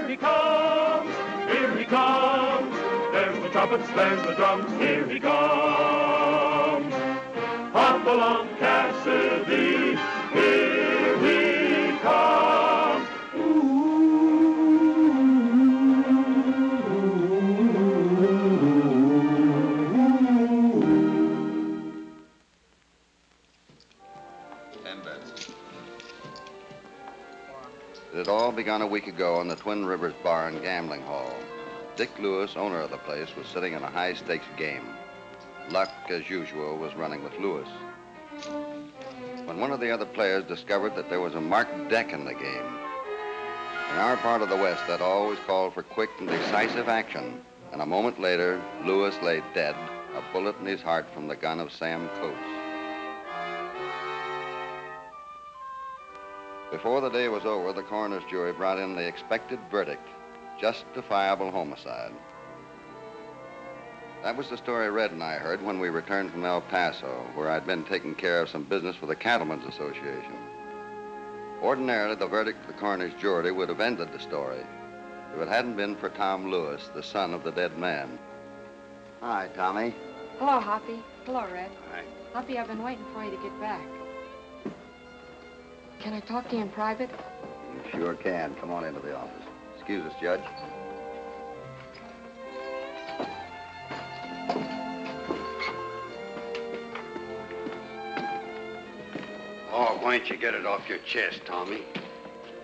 Here he comes, here he comes. There's the trumpets, there's the drums, here he comes. Hopalong Cassidy, here he comes. It had all begun a week ago in the Twin Rivers Bar and Gambling Hall. Dick Lewis, owner of the place, was sitting in a high-stakes game. Luck, as usual, was running with Lewis. When one of the other players discovered that there was a marked deck in the game, in our part of the West, that always called for quick and decisive action. And a moment later, Lewis lay dead, a bullet in his heart from the gun of Sam Coates. Before the day was over, the coroner's jury brought in the expected verdict, justifiable homicide. That was the story Red and I heard when we returned from El Paso, where I'd been taking care of some business for the Cattlemen's Association. Ordinarily, the verdict of the coroner's jury would have ended the story if it hadn't been for Tom Lewis, the son of the dead man. Hi, Tommy. Hello, Hoppy. Hello, Red. Hi. Hoppy, I've been waiting for you to get back. Can I talk to you in private? You sure can. Come on into the office. Excuse us, Judge. Oh, why don't you get it off your chest, Tommy?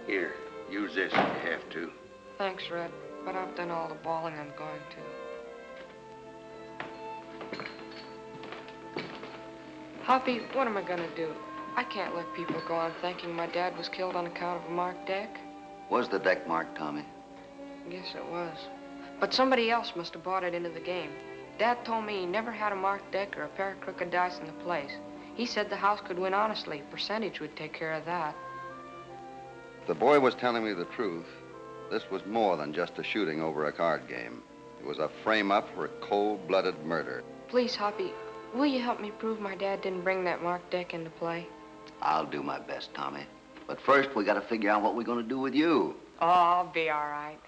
Here, use this if you have to. Thanks, Red, but I've done all the bawling I'm going to. Hoppy, what am I gonna do? I can't let people go on thinking my dad was killed on account of a marked deck. Was the deck marked, Tommy? Yes, it was. But somebody else must have bought it into the game. Dad told me he never had a marked deck or a pair of crooked dice in the place. He said the house could win honestly. Percentage would take care of that. The boy was telling me the truth. This was more than just a shooting over a card game. It was a frame-up for a cold-blooded murder. Please, Hoppy, will you help me prove my dad didn't bring that marked deck into play? I'll do my best, Tommy. But first, we gotta figure out what we're gonna do with you. Oh, I'll be all right.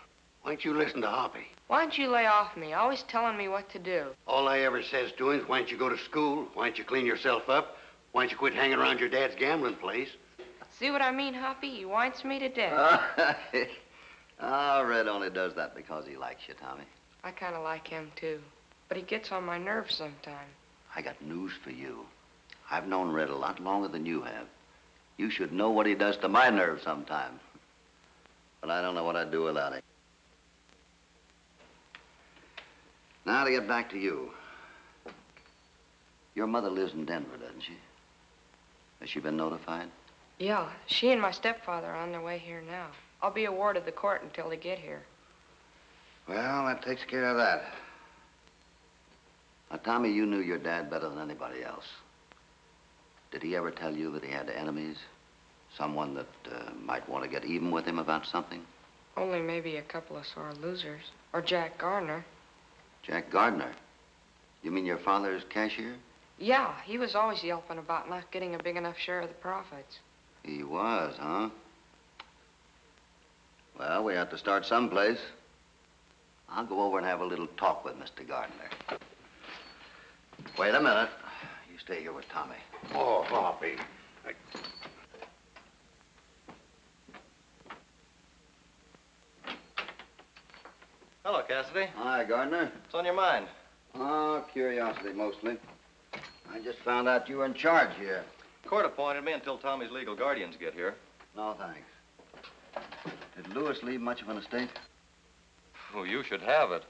Why don't you listen to Hoppy? Why don't you lay off me? Always telling me what to do. All I ever says to him is, why don't you go to school? Why don't you clean yourself up? Why don't you quit hanging around your dad's gambling place? See what I mean, Hoppy? He whines me to death. Red only does that because he likes you, Tommy. I kind of like him, too. But he gets on my nerves sometimes. I got news for you. I've known Red a lot longer than you have. You should know what he does to my nerves sometimes. But I don't know what I'd do without him. Now to get back to you. Your mother lives in Denver, doesn't she? Has she been notified? Yeah, she and my stepfather are on their way here now. I'll be a ward of the court until they get here. Well, that takes care of that. Now, Tommy, you knew your dad better than anybody else. Did he ever tell you that he had enemies? Someone that might want to get even with him about something? Only maybe a couple of sore losers. Or Jack Gardner. Jack Gardner? You mean your father's cashier? Yeah, he was always yelping about not getting a big enough share of the profits. He was, huh? Well, we have to start someplace. I'll go over and have a little talk with Mr. Gardner. Wait a minute. You stay here with Tommy. Oh, Hoppy. Hello, Cassidy. Hi, Gardner. What's on your mind? Oh, curiosity, mostly. I just found out you were in charge here. Court appointed me until Tommy's legal guardians get here. No, thanks. Did Lewis leave much of an estate? Oh, you should have it.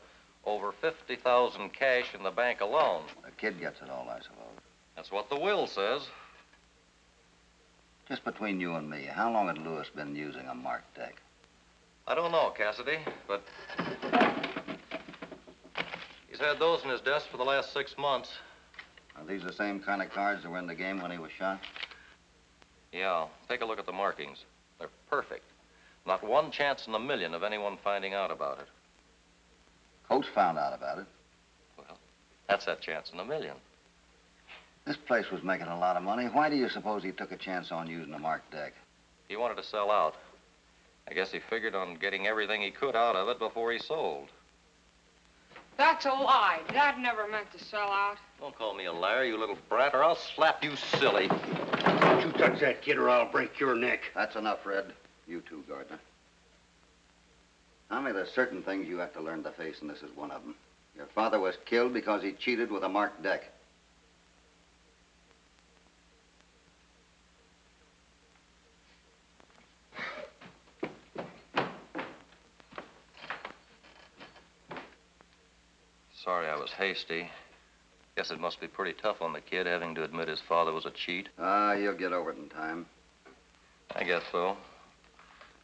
Over 50,000 cash in the bank alone. The kid gets it all, I suppose. That's what the will says. Just between you and me, how long had Lewis been using a marked deck? I don't know, Cassidy, but he's had those in his desk for the last 6 months. Are these the same kind of cards that were in the game when he was shot? Yeah, take a look at the markings. They're perfect. Not one chance in a million of anyone finding out about it. Coates found out about it. Well, that's that chance in a million. This place was making a lot of money. Why do you suppose he took a chance on using a marked deck? He wanted to sell out. I guess he figured on getting everything he could out of it before he sold. That's a lie. Dad never meant to sell out. Don't call me a liar, you little brat, or I'll slap you silly. Don't you touch that kid or I'll break your neck. That's enough, Red. You too, Gardner. Tommy, there's certain things you have to learn to face, and this is one of them. Your father was killed because he cheated with a marked deck. Sorry I was hasty. Guess it must be pretty tough on the kid having to admit his father was a cheat. Ah, you'll get over it in time. I guess so.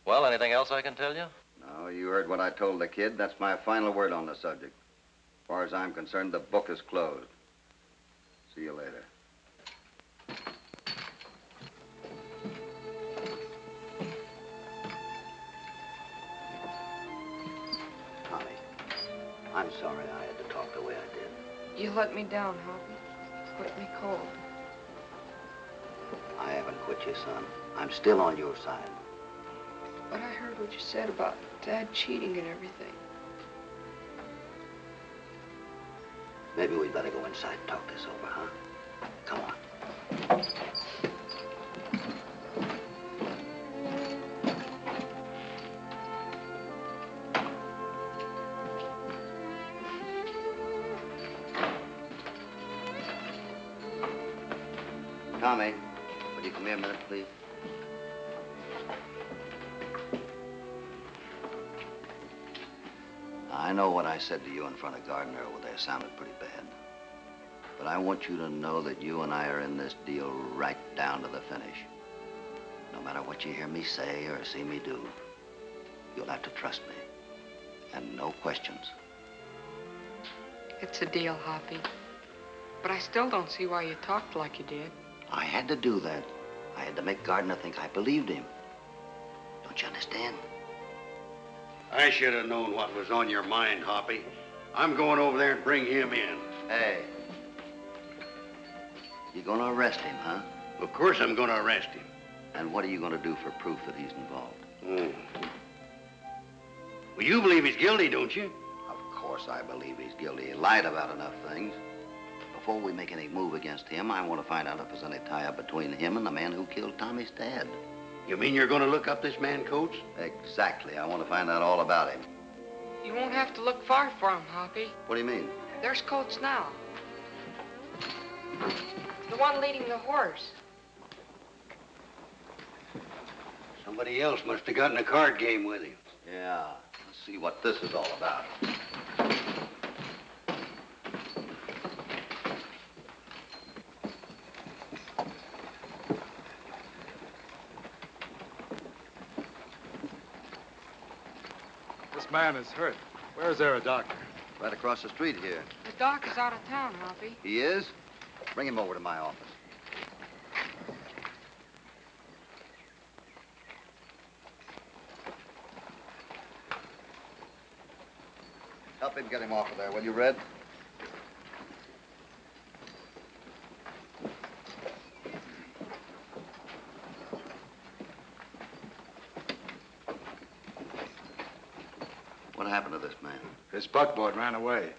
Well, anything else I can tell you? No, you heard what I told the kid. That's my final word on the subject. As far as I'm concerned, the book is closed. See you later. Tommy, I'm sorry I had to talk the way I did. You let me down, Hoppy. Put me cold. I haven't quit you, son. I'm still on your side. But I heard what you said about Dad cheating and everything. Maybe we'd better go inside and talk this over, huh? Come on. Tommy, would you come here a minute, please? I know what I said to you in front of Gardner over there sounded pretty bad. But I want you to know that you and I are in this deal right down to the finish. No matter what you hear me say or see me do, you'll have to trust me. And no questions. It's a deal, Hoppy. But I still don't see why you talked like you did. I had to do that. I had to make Gardner think I believed him. Don't you understand? I should have known what was on your mind, Hoppy. I'm going over there and bring him in. Hey. You gonna arrest him, huh? Of course I'm going to arrest him. And what are you gonna do for proof that he's involved? Oh. Well, you believe he's guilty, don't you? Of course I believe he's guilty. He lied about enough things. Before we make any move against him, I want to find out if there's any tie-up between him and the man who killed Tommy's dad. You mean you're going to look up this man, Coates? Exactly. I want to find out all about him. You won't have to look far for him, Hoppy. What do you mean? There's Coates now. The one leading the horse. Somebody else must have gotten a card game with him. Yeah. Let's see what this is all about. This man is hurt. Where is there a doctor? Right across the street here. The doc is out of town, Hoppy. He is? Bring him over to my office. Help him get him off of there, will you, Red? What happened to this man? His buckboard ran away.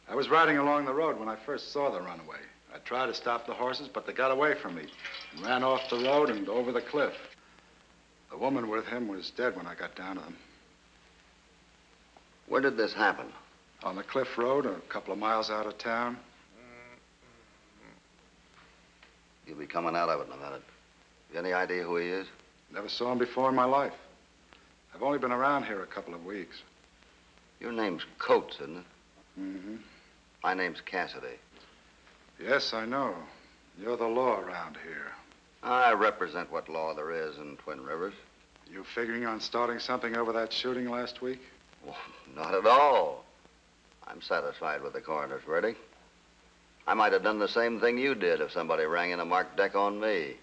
I was riding along the road when I first saw the runaway. I tried to stop the horses, but they got away from me and ran off the road and over the cliff. The woman with him was dead when I got down to them. Where did this happen? On the cliff road, a couple of miles out of town. He'll be coming out of it in a minute. You any idea who he is? Never saw him before in my life. I've only been around here a couple of weeks. Your name's Coates, isn't it? Mm-hmm. My name's Cassidy. Yes, I know. You're the law around here. I represent what law there is in Twin Rivers. You figuring on starting something over that shooting last week? Well, not at all. I'm satisfied with the coroner's verdict. I might have done the same thing you did if somebody rang in a marked deck on me.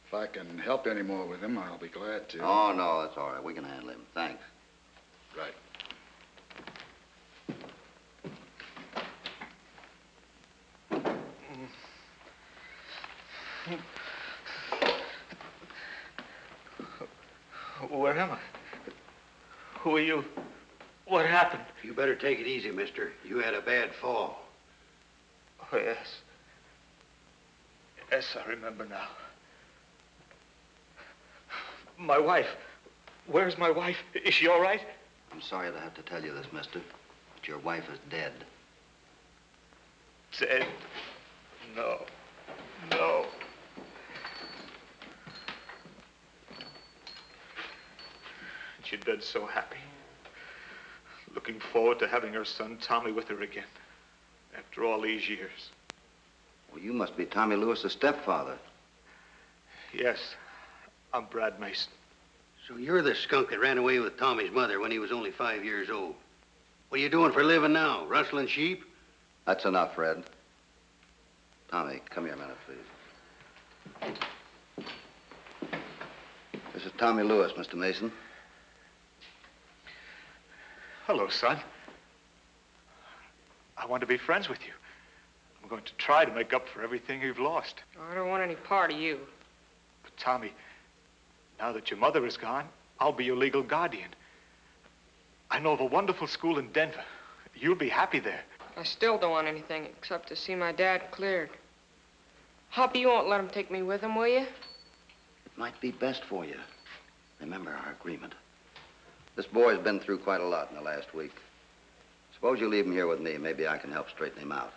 If I can help any more with him, I'll be glad to. Oh, no, that's all right. We can handle him. Thanks. Right. Where am I? Who are you? What happened? You better take it easy, mister. You had a bad fall. Oh, yes. Yes, I remember now. My wife. Where's my wife? Is she all right? I'm sorry to have to tell you this, mister, but your wife is dead. Dead? No. No. She'd been so happy. Looking forward to having her son Tommy with her again. After all these years. Well, you must be Tommy Lewis's stepfather. Yes. I'm Brad Mason. So you're the skunk that ran away with Tommy's mother when he was only 5 years old. What are you doing for a living now? Rustling sheep? That's enough, Fred. Tommy, come here a minute, please. This is Tommy Lewis, Mr. Mason. Hello, son. I want to be friends with you. I'm going to try to make up for everything you've lost. I don't want any part of you. But, Tommy, now that your mother is gone, I'll be your legal guardian. I know of a wonderful school in Denver. You'll be happy there. I still don't want anything except to see my dad cleared. Hoppy, you won't let him take me with him, will you? It might be best for you. Remember our agreement. This boy's been through quite a lot in the last week. Suppose you leave him here with me. Maybe I can help straighten him out.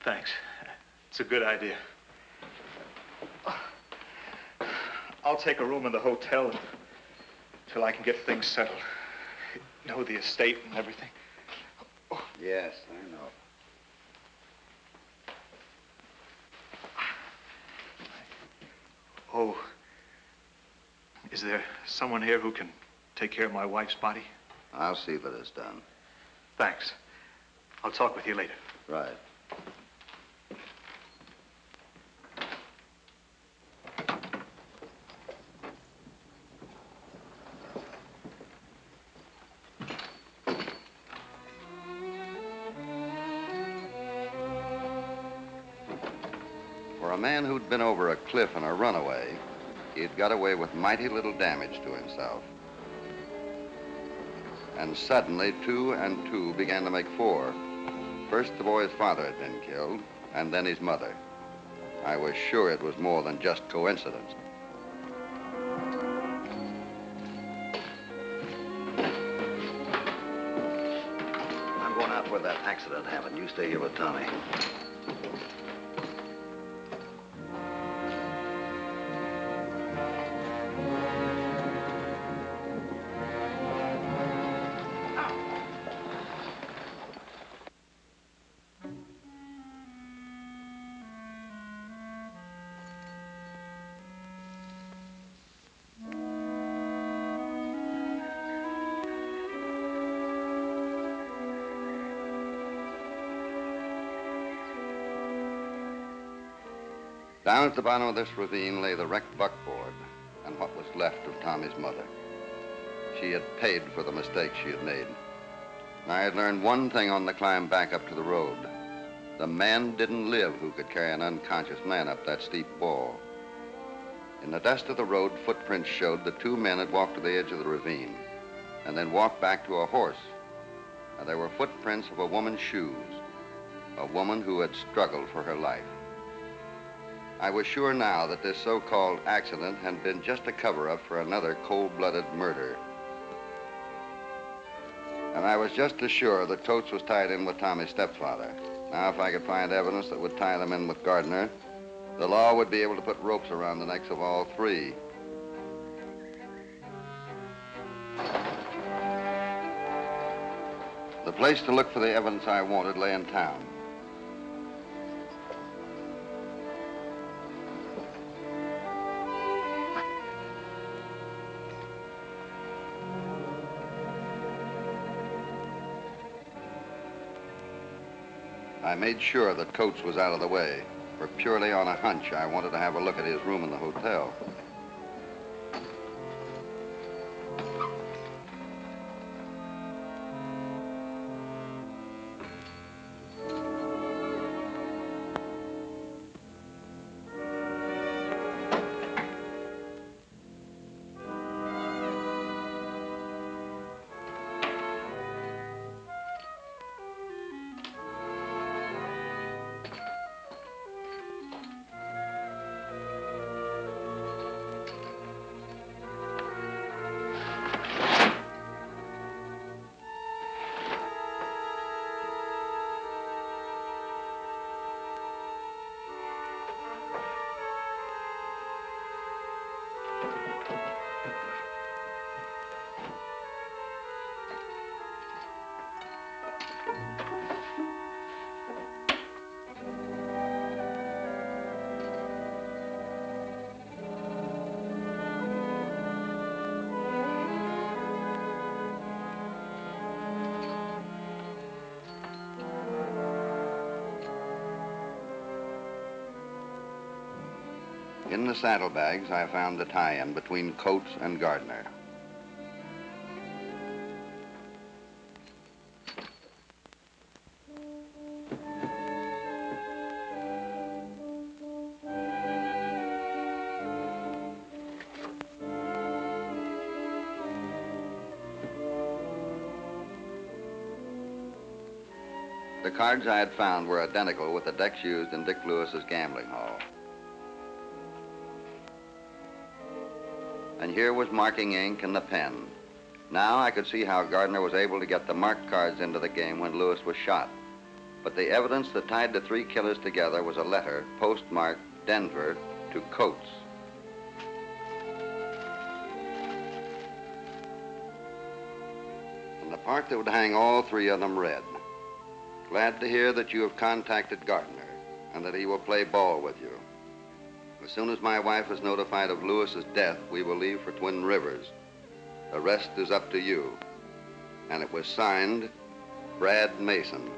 Thanks. It's a good idea. I'll take a room in the hotel until I can get things settled. You know, the estate and everything. Yes, I know. Oh, is there someone here who can take care of my wife's body? I'll see that it's done. Thanks. I'll talk with you later. Right. For a man who'd been over a cliff in a runaway, he'd got away with mighty little damage to himself. And suddenly, 2 and 2 began to make 4. First, the boy's father had been killed, and then his mother. I was sure it was more than just coincidence. I'm going out where that accident happened. You stay here with Tommy. Down at the bottom of this ravine lay the wrecked buckboard and what was left of Tommy's mother. She had paid for the mistake she had made. And I had learned one thing on the climb back up to the road. The man didn't live who could carry an unconscious man up that steep wall. In the dust of the road, footprints showed that 2 men had walked to the edge of the ravine and then walked back to a horse. And there were footprints of a woman's shoes, a woman who had struggled for her life. I was sure now that this so-called accident had been just a cover-up for another cold-blooded murder. And I was just as sure that Coates was tied in with Tommy's stepfather. Now, if I could find evidence that would tie them in with Gardner, the law would be able to put ropes around the necks of all 3. The place to look for the evidence I wanted lay in town. I made sure that Coates was out of the way, for purely on a hunch, I wanted to have a look at his room in the hotel. In the saddlebags, I found the tie-in between Coates and Gardner. The cards I had found were identical with the decks used in Dick Lewis's gambling hall. And here was marking ink and the pen. Now I could see how Gardner was able to get the marked cards into the game when Lewis was shot. But the evidence that tied the three killers together was a letter postmarked Denver to Coates. And the part that would hang all three of them read, "Glad to hear that you have contacted Gardner and that he will play ball with you. As soon as my wife is notified of Lewis's death, we will leave for Twin Rivers. The rest is up to you." And it was signed, Brad Mason.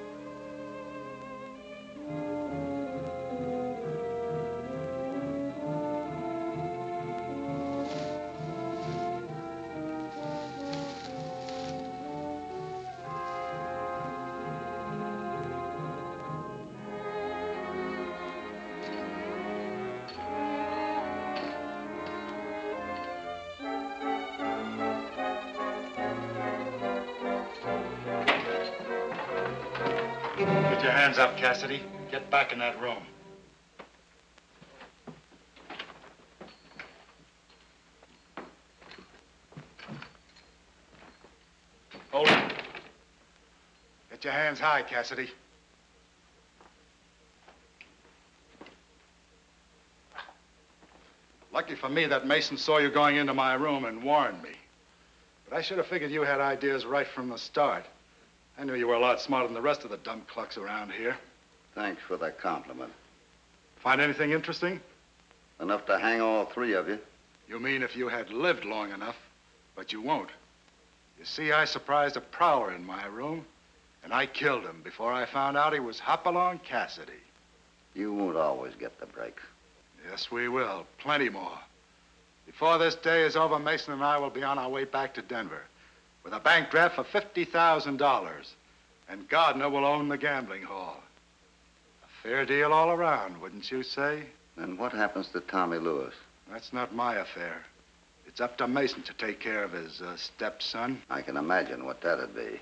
Get your hands up, Cassidy. Get back in that room. Hold it. Get your hands high, Cassidy. Lucky for me that Mason saw you going into my room and warned me. But I should have figured you had ideas right from the start. I knew you were a lot smarter than the rest of the dumb clucks around here. Thanks for that compliment. Find anything interesting? Enough to hang all three of you. You mean if you had lived long enough, but you won't. You see, I surprised a prowler in my room, and I killed him before I found out he was Hopalong Cassidy. You won't always get the breaks. Yes, we will. Plenty more. Before this day is over, Mason and I will be on our way back to Denver with a bank draft for $50,000, and Gardner will own the gambling hall. A fair deal all around, wouldn't you say? And what happens to Tommy Lewis? That's not my affair. It's up to Mason to take care of his stepson. I can imagine what that'd be.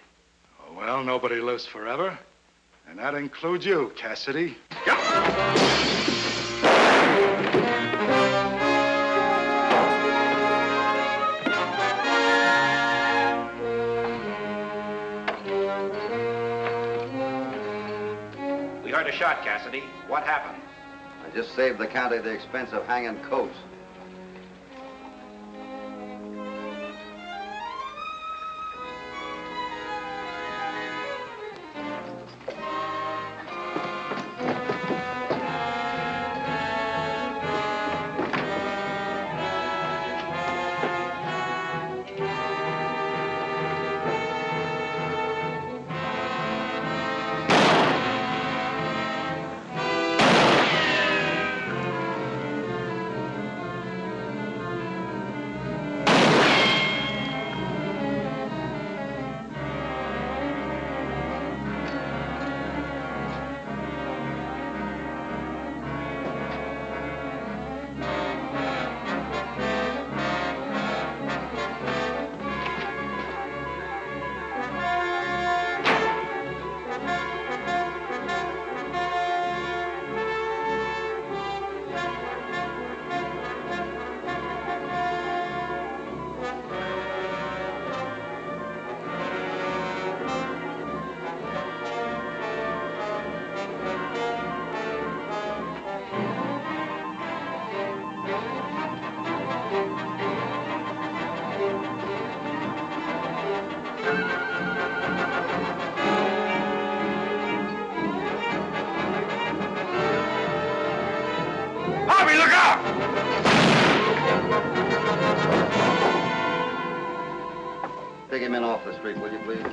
Oh, well, nobody lives forever, and that includes you, Cassidy. We heard a shot, Cassidy. What happened? I just saved the county the expense of hanging Coates. Hoppy, look out! Take him in off the street, will you, please?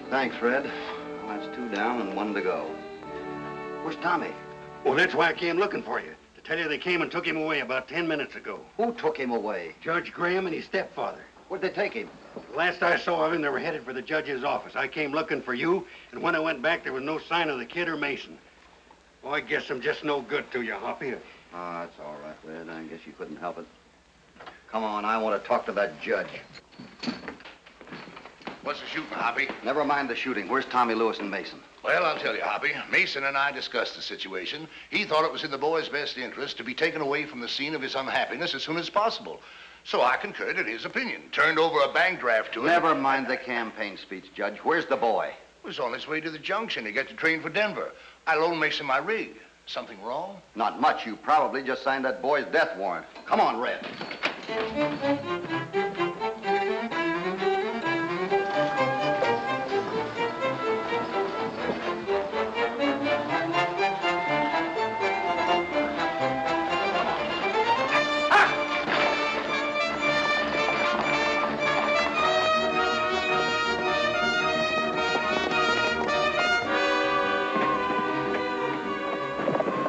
Thanks, Fred. Well, that's two down and one to go. Where's Tommy? Well, that's why I came looking for you, to Tell you they came and took him away about 10 minutes ago. Who took him away? Judge Graham and his stepfather. Where'd they take him? Last I saw of him, they were headed for the judge's office. I came looking for you, and when I went back, there was no sign of the kid or Mason. Well, I guess I'm just no good to you, Hoppy. Oh, that's all right, Red. I guess you couldn't help it. Come on, I want to talk to that judge. What's the shooting, Hoppy? Never mind the shooting. Where's Tommy Lewis and Mason? Well, I'll tell you, Hoppy. Mason and I discussed the situation. He thought it was in the boy's best interest to be taken away from the scene of his unhappiness as soon as possible. So I concurred in his opinion. Turned over a bank draft to him. Never mind the campaign speech, Judge. Where's the boy? He was on his way to the junction to get the train for Denver. I loaned Mason my rig. Something wrong? Not much. You probably just signed that boy's death warrant. Come on, Red.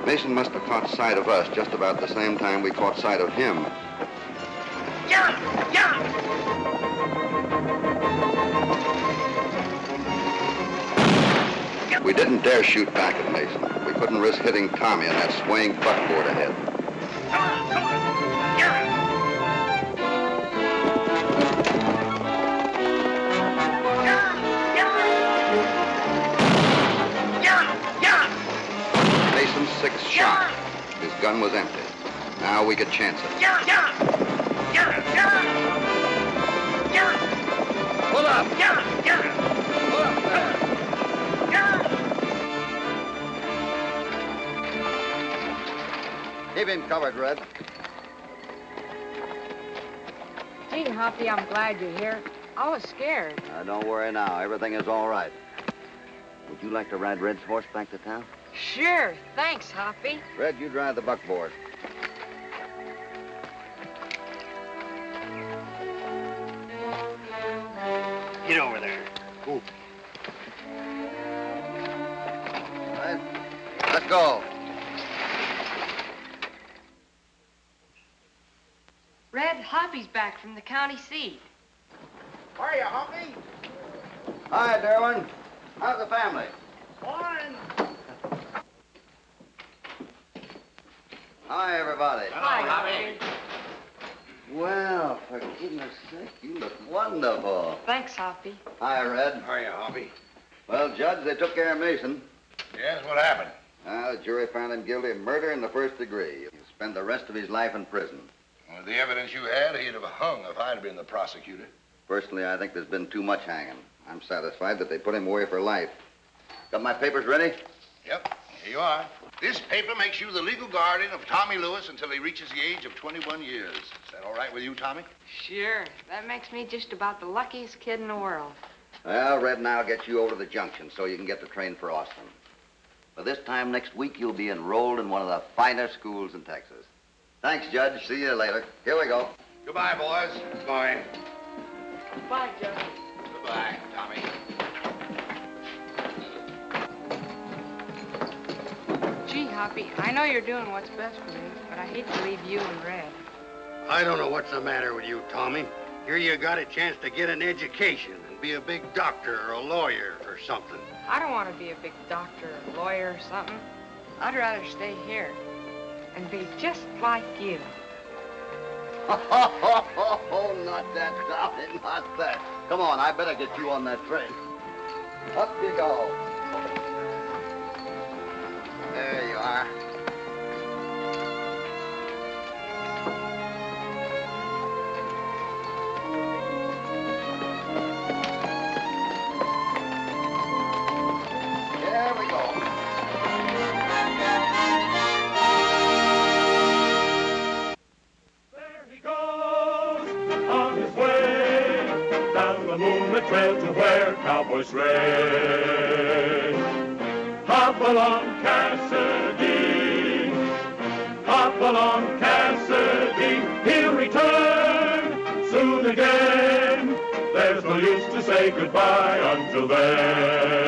Mason must have caught sight of us just about the same time we caught sight of him. We didn't dare shoot back at Mason. We couldn't risk hitting Tommy on that swaying buckboard ahead. Mason's sixth shot. His gun was empty. Now we could chance it. Pull up! Pull up there. Keep him covered, Red. Gee, Hoppy, I'm glad you're here. I was scared. Don't worry now. Everything is all right. Would you like to ride Red's horse back to town? Sure. Thanks, Hoppy. Red, you drive the buckboard. Get over there. Ooh. All right. Let's go. Red, Hoppy's back from the county seat. Are you, Hoppy? Hi, Derwin. How's the family? Fine. Hi, everybody. Hello, Hoppy. Well, for goodness sake, you look wonderful. Thanks, Hoppy. Hi, Red. Are you, Hoppy? Well, Judge, they took care of Mason. Yes, what happened? The jury found him guilty of murder in the first degree. He'll spend the rest of his life in prison. With the evidence you had, he'd have hung if I'd been the prosecutor. Personally, I think there's been too much hanging. I'm satisfied that they put him away for life. Got my papers ready? Yep, here you are. This paper makes you the legal guardian of Tommy Lewis until he reaches the age of 21 years. Is that all right with you, Tommy? Sure. That makes me just about the luckiest kid in the world. Well, Red and I'll get you over to the junction so you can get the train for Austin. By this time next week, you'll be enrolled in one of the finest schools in Texas. Thanks, Judge. See you later. Here we go. Goodbye, boys. Bye. Bye, Judge. Goodbye, Tommy. Gee, Hoppy, I know you're doing what's best for me, but I hate to leave you and Red. I don't know what's the matter with you, Tommy. Here you got a chance to get an education and be a big doctor or a lawyer or something. I don't want to be a big doctor or lawyer or something. I'd rather stay here and be just like you. Oh, not that, Tommy, not that. Come on, I better get you on that train. Up you go. There you are. There we go. There he goes on his way down the moonlit trail to where cowboys race. Hopalong Cassidy, Hopalong Cassidy, he'll return soon again. There's no use to say goodbye until then.